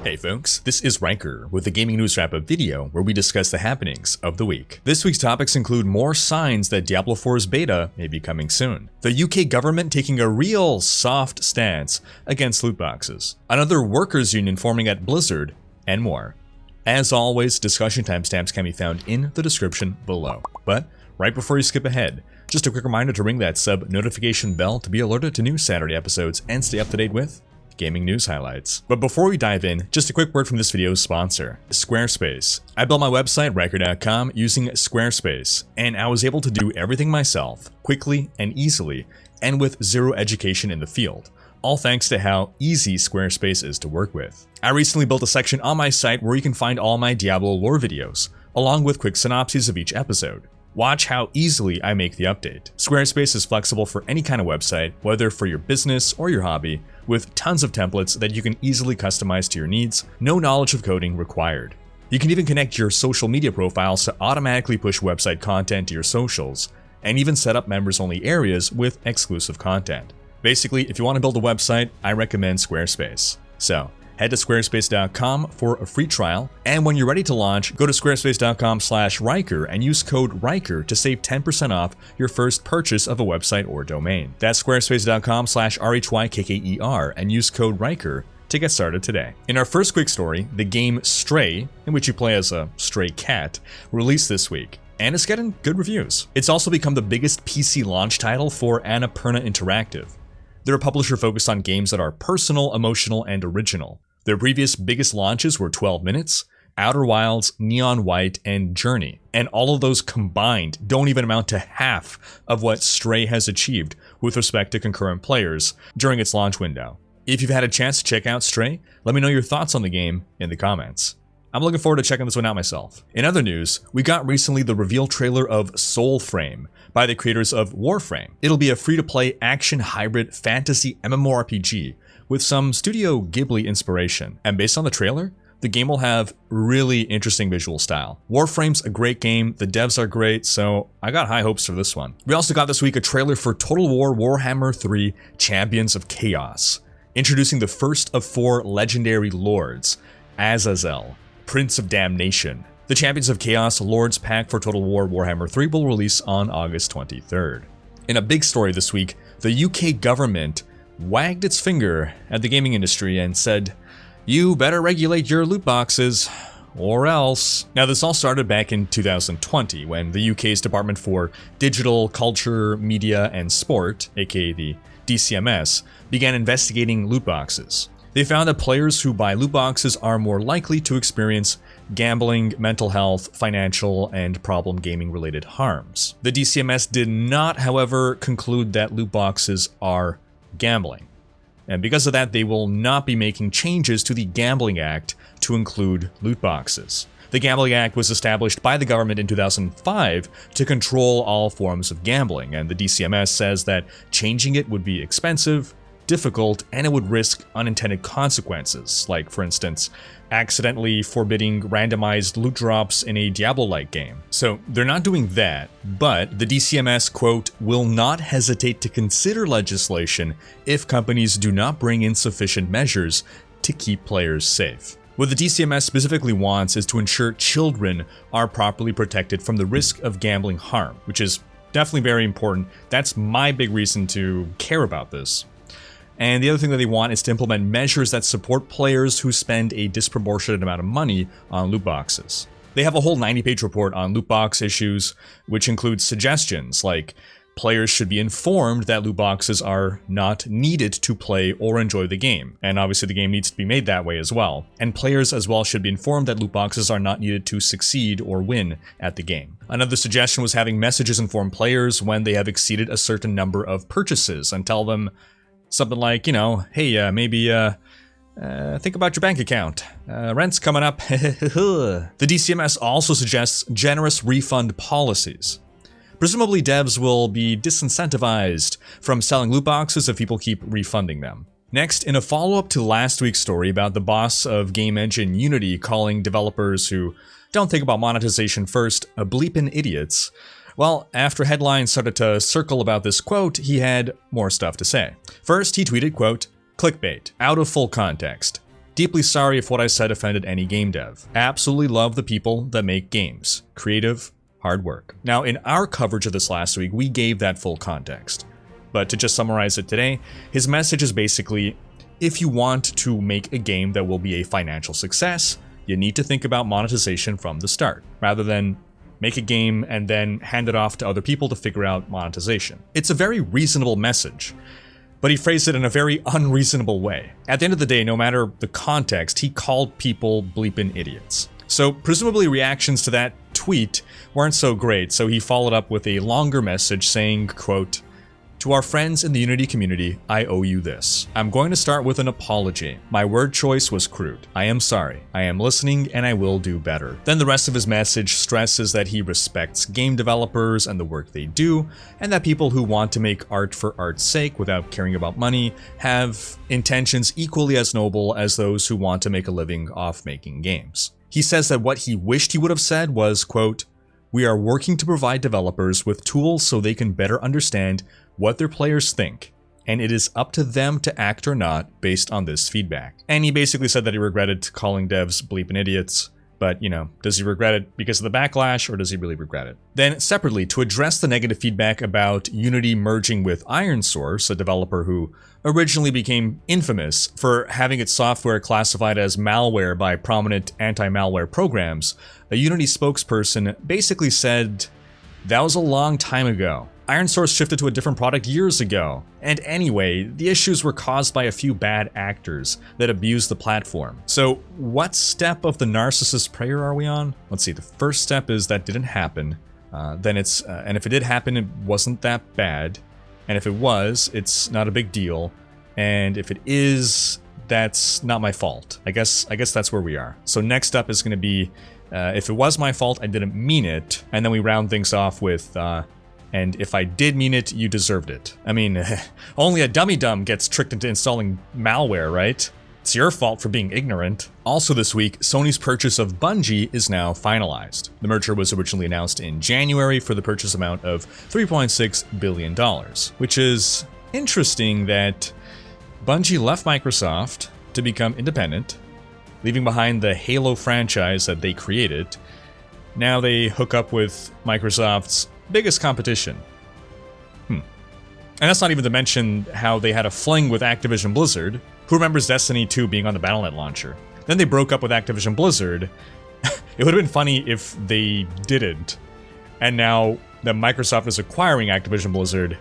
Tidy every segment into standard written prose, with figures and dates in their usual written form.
Hey folks, this is Riker with the Gaming News Wrap-Up video where we discuss the happenings of the week. This week's topics include more signs that Diablo 4's beta may be coming soon, the UK government taking a real soft stance against loot boxes, another workers' union forming at Blizzard, and more. As always, discussion timestamps can be found in the description below. But right before you skip ahead, just a quick reminder to ring that sub notification bell to be alerted to new Saturday episodes and stay up to date with gaming news highlights. But before we dive in, just a quick word from this video's sponsor, Squarespace. I built my website, Riker.com, using Squarespace, and I was able to do everything myself, quickly and easily, and with zero education in the field. All thanks to how easy Squarespace is to work with. I recently built a section on my site where you can find all my Diablo lore videos, along with quick synopses of each episode. Watch how easily I make the update. Squarespace is flexible for any kind of website, whether for your business or your hobby, with tons of templates that you can easily customize to your needs, no knowledge of coding required. You can even connect your social media profiles to automatically push website content to your socials, and even set up members-only areas with exclusive content. Basically, if you want to build a website, I recommend Squarespace. So, head to squarespace.com for a free trial, and when you're ready to launch, go to squarespace.com/Riker and use code Riker to save 10% off your first purchase of a website or domain. That's squarespace.com/RHYKKER and use code Riker to get started today. In our first quick story, the game Stray, in which you play as a stray cat, released this week, and it's getting good reviews. It's also become the biggest PC launch title for Annapurna Interactive. They're a publisher focused on games that are personal, emotional, and original. Their previous biggest launches were 12 Minutes, Outer Wilds, Neon White, and Journey, and all of those combined don't even amount to half of what Stray has achieved with respect to concurrent players during its launch window. If you've had a chance to check out Stray, let me know your thoughts on the game in the comments. I'm looking forward to checking this one out myself. In other news, we got recently the reveal trailer of Soulframe by the creators of Warframe. It'll be a free-to-play action hybrid fantasy MMORPG with some Studio Ghibli inspiration. And based on the trailer, the game will have really interesting visual style. Warframe's a great game, the devs are great, so I got high hopes for this one. We also got this week a trailer for Total War WARHAMMER III Champions of Chaos, introducing the first of 4 legendary lords, Azazel, Prince of Damnation. The Champions of Chaos Lords pack for Total War WARHAMMER III will release on August 23rd. In a big story this week, the UK government wagged its finger at the gaming industry and said, "You better regulate your loot boxes, or else." Now, this all started back in 2020 when the UK's Department for Digital, Culture, Media and Sport, aka the DCMS, began investigating loot boxes. They found that players who buy loot boxes are more likely to experience gambling, mental health, financial, and problem gaming related harms. The DCMS did not, however, conclude that loot boxes are gambling. And because of that, they will not be making changes to the Gambling Act to include loot boxes. The Gambling Act was established by the government in 2005 to control all forms of gambling, and the DCMS says that changing it would be expensive, difficult, and it would risk unintended consequences, like, for instance, accidentally forbidding randomized loot drops in a Diablo-like game. So they're not doing that, but the DCMS, quote, "will not hesitate to consider legislation if companies do not bring in sufficient measures to keep players safe." What the DCMS specifically wants is to ensure children are properly protected from the risk of gambling harm, which is definitely very important. That's my big reason to care about this. And the other thing that they want is to implement measures that support players who spend a disproportionate amount of money on loot boxes. They have a whole 90-page report on loot box issues, which includes suggestions like players should be informed that loot boxes are not needed to play or enjoy the game. And obviously the game needs to be made that way as well. And players as well should be informed that loot boxes are not needed to succeed or win at the game. Another suggestion was having messages inform players when they have exceeded a certain number of purchases and tell them something like, you know, hey, maybe think about your bank account. Rent's coming up. The DCMS also suggests generous refund policies. Presumably devs will be disincentivized from selling loot boxes if people keep refunding them. Next, in a follow-up to last week's story about the boss of game engine Unity calling developers who don't think about monetization first bleepin' idiots, well, after headlines started to circle about this quote, he had more stuff to say. First, he tweeted, quote, "Clickbait, out of full context. Deeply sorry if what I said offended any game dev. Absolutely love the people that make games. Creative, hard work. Now, in our coverage of this last week, we gave that full context. But to just summarize it today, his message is basically, if you want to make a game that will be a financial success, you need to think about monetization from the start, rather than make a game and then hand it off to other people to figure out monetization. It's a very reasonable message, but he phrased it in a very unreasonable way. At the end of the day, no matter the context, he called people bleepin' idiots. So presumably reactions to that tweet weren't so great, so he followed up with a longer message saying, quote, "To our friends in the Unity community, I owe you this. I'm going to start with an apology. My word choice was crude. I am sorry. I am listening and I will do better." Then the rest of his message stresses that he respects game developers and the work they do, and that people who want to make art for art's sake without caring about money have intentions equally as noble as those who want to make a living off making games. He says that what he wished he would have said was, quote, "We are working to provide developers with tools so they can better understand what their players think, and it is up to them to act or not based on this feedback." And he basically said that he regretted calling devs bleeping idiots, but, you know, does he regret it because of the backlash, or does he really regret it? Then, separately, to address the negative feedback about Unity merging with ironSource, a developer who originally became infamous for having its software classified as malware by prominent anti-malware programs, a Unity spokesperson basically said, "That was a long time ago. ironSource shifted to a different product years ago. And anyway, the issues were caused by a few bad actors that abused the platform." So what step of the narcissist prayer are we on? Let's see, the first step is that didn't happen. And if it did happen, it wasn't that bad. And if it was, it's not a big deal. And if it is, that's not my fault. I guess that's where we are. So next up is going to be, if it was my fault, I didn't mean it. And then we round things off with, and if I did mean it, you deserved it. I mean, only a dummy-dumb gets tricked into installing malware, right? It's your fault for being ignorant. Also this week, Sony's purchase of Bungie is now finalized. The merger was originally announced in January for the purchase amount of $3.6 billion, which is interesting that Bungie left Microsoft to become independent, leaving behind the Halo franchise that they created. Now they hook up with Microsoft's biggest competition. And that's not even to mention how they had a fling with Activision Blizzard. Who remembers Destiny 2 being on the Battle.net launcher? Then they broke up with Activision Blizzard. It would have been funny if they didn't. And now that Microsoft is acquiring Activision Blizzard,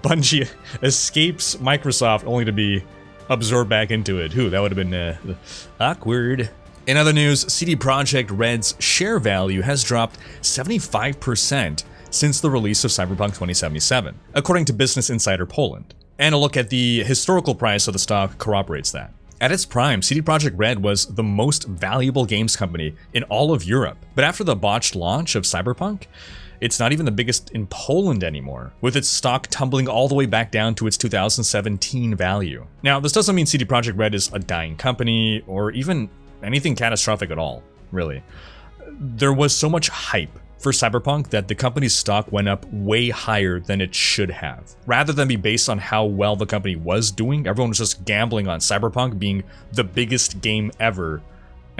Bungie escapes Microsoft only to be absorbed back into it. That would have been awkward. In other news, CD Projekt RED's share value has dropped 75% since the release of Cyberpunk 2077, according to Business Insider Poland. And a look at the historical price of the stock corroborates that. At its prime, CD Projekt RED was the most valuable games company in all of Europe. But after the botched launch of Cyberpunk, it's not even the biggest in Poland anymore, with its stock tumbling all the way back down to its 2017 value. Now, this doesn't mean CD Projekt RED is a dying company, or even anything catastrophic at all, really. There was so much hype for Cyberpunk that the company's stock went up way higher than it should have. Rather than be based on how well the company was doing, everyone was just gambling on Cyberpunk being the biggest game ever,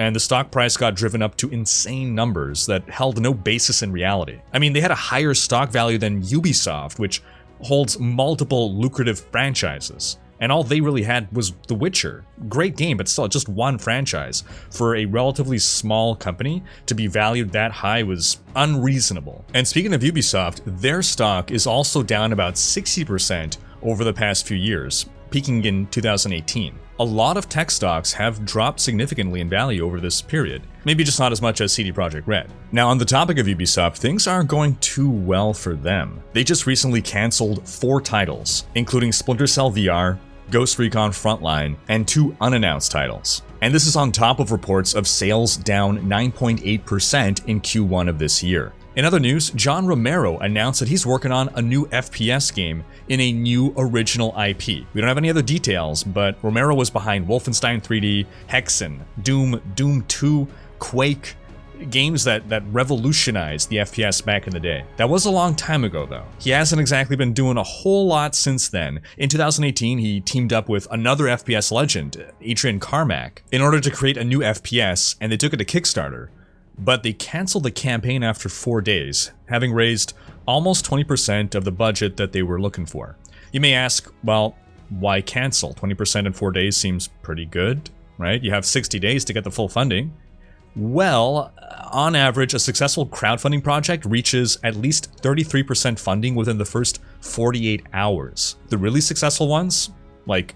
and the stock price got driven up to insane numbers that held no basis in reality. I mean, they had a higher stock value than Ubisoft, which holds multiple lucrative franchises. And all they really had was The Witcher. Great game, but still just one franchise. For a relatively small company to be valued that high was unreasonable. And speaking of Ubisoft, their stock is also down about 60% over the past few years, peaking in 2018. A lot of tech stocks have dropped significantly in value over this period. Maybe just not as much as CD Projekt RED. Now, on the topic of Ubisoft, things aren't going too well for them. They just recently canceled 4 titles, including Splinter Cell VR, Ghost Recon Frontline, and 2 unannounced titles. And this is on top of reports of sales down 9.8% in Q1 of this year. In other news, John Romero announced that he's working on a new FPS game in a new original IP. We don't have any other details, but Romero was behind Wolfenstein 3D, Hexen, Doom 2, Quake. games that revolutionized the FPS back in the day. That was a long time ago, though. He hasn't exactly been doing a whole lot since then. In 2018, he teamed up with another FPS legend, Adrian Carmack, in order to create a new FPS, and they took it to Kickstarter. But they canceled the campaign after 4 days, having raised almost 20% of the budget that they were looking for. You may ask, well, why cancel? 20% in 4 days seems pretty good, right? You have 60 days to get the full funding. Well, on average, a successful crowdfunding project reaches at least 33% funding within the first 48 hours. The really successful ones, like,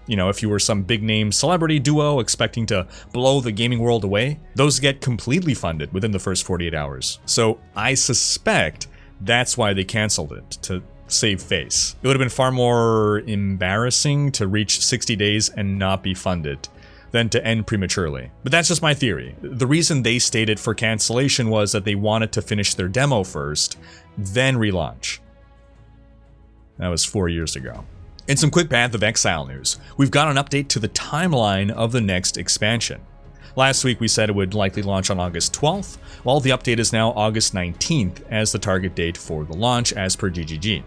you know, if you were some big name celebrity duo expecting to blow the gaming world away, those get completely funded within the first 48 hours. So I suspect that's why they canceled it, to save face. It would have been far more embarrassing to reach 60 days and not be funded than to end prematurely. But that's just my theory. The reason they stated for cancellation was that they wanted to finish their demo first, then relaunch. That was 4 years ago. In some quick Path of Exile news, we've got an update to the timeline of the next expansion. Last week we said it would likely launch on August 12th, while the update is now August 19th as the target date for the launch as per GGG.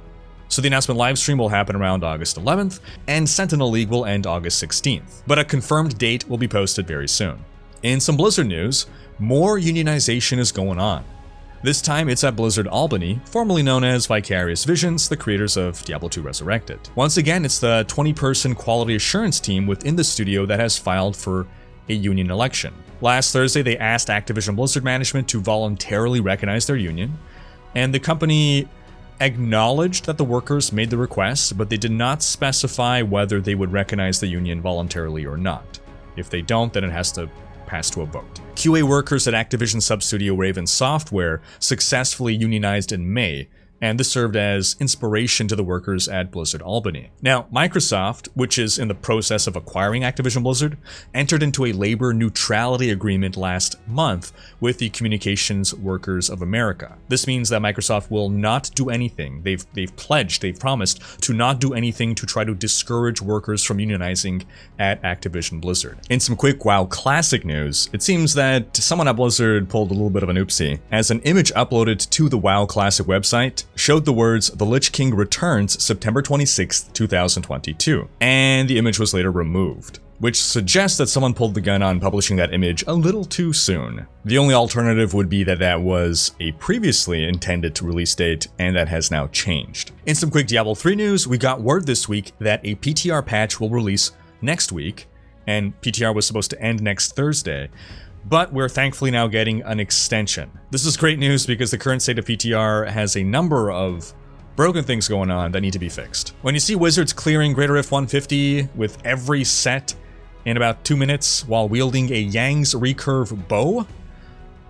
So the announcement livestream will happen around August 11th, and Sentinel League will end August 16th, but a confirmed date will be posted very soon. In some Blizzard news, more unionization is going on. This time it's at Blizzard Albany, formerly known as Vicarious Visions, the creators of Diablo II Resurrected. Once again, it's the 20-person quality assurance team within the studio that has filed for a union election. Last Thursday, they asked Activision Blizzard management to voluntarily recognize their union, and the company acknowledged that the workers made the request, but they did not specify whether they would recognize the union voluntarily or not. If they don't, then it has to pass to a vote. QA workers at Activision sub-studio Raven Software successfully unionized in May, and this served as inspiration to the workers at Blizzard Albany. Now, Microsoft, which is in the process of acquiring Activision Blizzard, entered into a labor neutrality agreement last month with the Communications Workers of America. This means that Microsoft will not do anything. They've pledged, they've promised to not do anything to try to discourage workers from unionizing at Activision Blizzard. In some quick WoW Classic news, it seems that someone at Blizzard pulled a little bit of an oopsie, as an image uploaded to the WoW Classic website showed the words, "The Lich King returns September 26th, 2022, and the image was later removed, which suggests that someone pulled the gun on publishing that image a little too soon. The only alternative would be that that was a previously intended release date, and that has now changed. In some quick Diablo 3 news, we got word this week that a PTR patch will release next week, and PTR was supposed to end next Thursday. But we're thankfully now getting an extension. This is great news because the current state of PTR has a number of broken things going on that need to be fixed. When you see wizards clearing Greater Rift 150 with every set in about 2 minutes while wielding a Yang's recurve bow,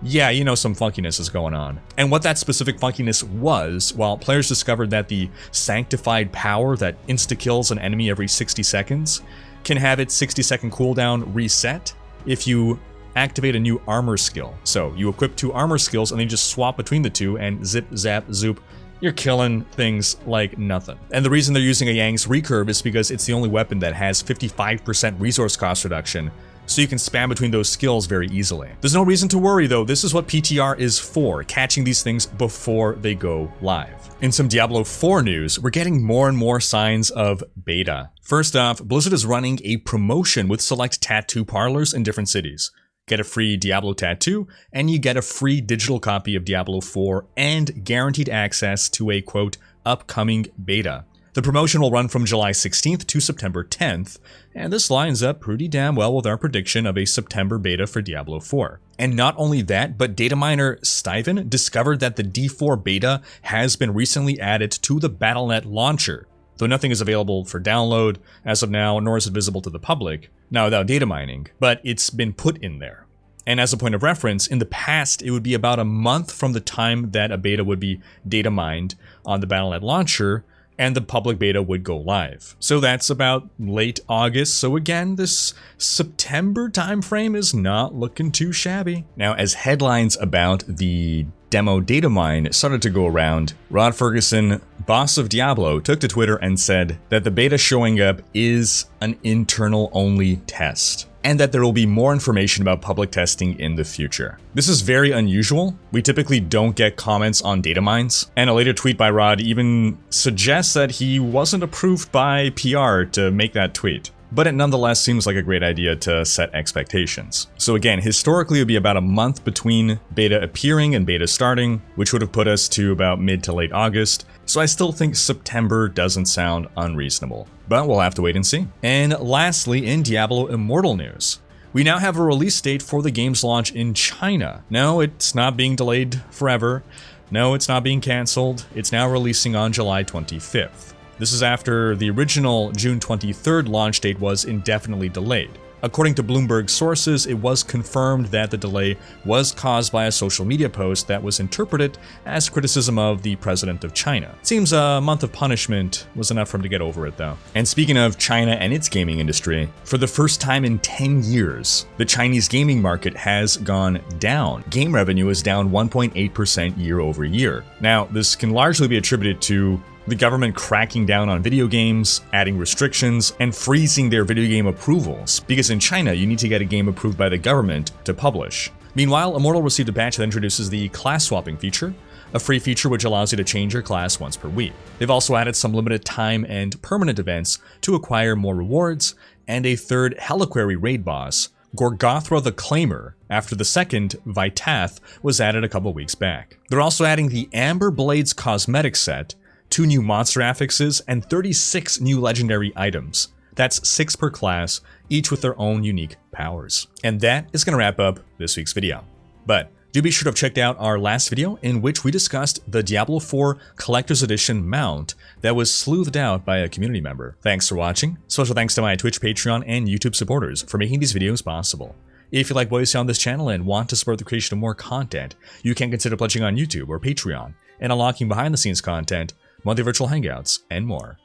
yeah, you know some funkiness is going on. And what that specific funkiness was, while players discovered that the sanctified power that insta-kills an enemy every 60 seconds can have its 60-second cooldown reset if you activate a new armor skill. So you equip 2 armor skills and then you just swap between the 2 and zip, zap, zoop, you're killing things like nothing. And the reason they're using a Yang's recurve is because it's the only weapon that has 55% resource cost reduction, so you can spam between those skills very easily. There's no reason to worry though, this is what PTR is for, catching these things before they go live. In some Diablo 4 news, we're getting more and more signs of beta. First off, Blizzard is running a promotion with select tattoo parlors in different cities. Get a free Diablo tattoo, and you get a free digital copy of Diablo 4 and guaranteed access to a, quote, upcoming beta. The promotion will run from July 16th to September 10th, and this lines up pretty damn well with our prediction of a September beta for Diablo 4. And not only that, but data miner Steven discovered that the D4 beta has been recently added to the Battle.net launcher, though nothing is available for download as of now, nor is it visible to the public, now without data mining, but it's been put in there. And as a point of reference, in the past, it would be about a month from the time that a beta would be data mined on the Battle.net launcher, and the public beta would go live. So that's about late August, so again, this September timeframe is not looking too shabby. Now, as headlines about the demo data mine started to go around, Rod Ferguson, boss of Diablo, took to Twitter and said that the beta showing up is an internal-only test. and that there will be more information about public testing in the future. This is very unusual. We typically don't get comments on data mines, and a later tweet by Rod even suggests that he wasn't approved by PR to make that tweet. But it nonetheless seems like a great idea to set expectations. So again, historically it would be about a month between beta appearing and beta starting, which would have put us to about mid to late August. So I still think September doesn't sound unreasonable, but we'll have to wait and see. And lastly, in Diablo Immortal news, we now have a release date for the game's launch in China. No, it's not being delayed forever. No, it's not being canceled. It's now releasing on July 25th. This is after the original June 23rd launch date was indefinitely delayed. According to Bloomberg sources, it was confirmed that the delay was caused by a social media post that was interpreted as criticism of the president of China. Seems a month of punishment was enough for him to get over it though. And speaking of China and its gaming industry, for the first time in 10 years, the Chinese gaming market has gone down. Game revenue is down 1.8% year over year. Now, this can largely be attributed to the government cracking down on video games, adding restrictions, and freezing their video game approvals, because in China you need to get a game approved by the government to publish. Meanwhile, Immortal received a patch that introduces the class swapping feature, a free feature which allows you to change your class once per week. They've also added some limited time and permanent events to acquire more rewards, and a third Heliquary raid boss, Gorgothra the Claimer, after the second, Vitath, was added a couple weeks back. They're also adding the Amber Blades cosmetic set, 2 new monster affixes, and 36 new legendary items. That's 6 per class, each with their own unique powers. And that is going to wrap up this week's video. But do be sure to have checked out our last video in which we discussed the Diablo 4 Collector's Edition mount that was sleuthed out by a community member. Thanks for watching. Special thanks to my Twitch, Patreon, and YouTube supporters for making these videos possible. If you like what you see on this channel and want to support the creation of more content, you can consider pledging on YouTube or Patreon and unlocking behind-the-scenes content, monthly virtual hangouts, and more.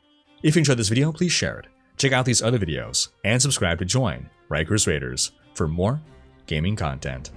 If you enjoyed this video, please share it. Check out these other videos, and subscribe to join Riker's Raiders for more gaming content.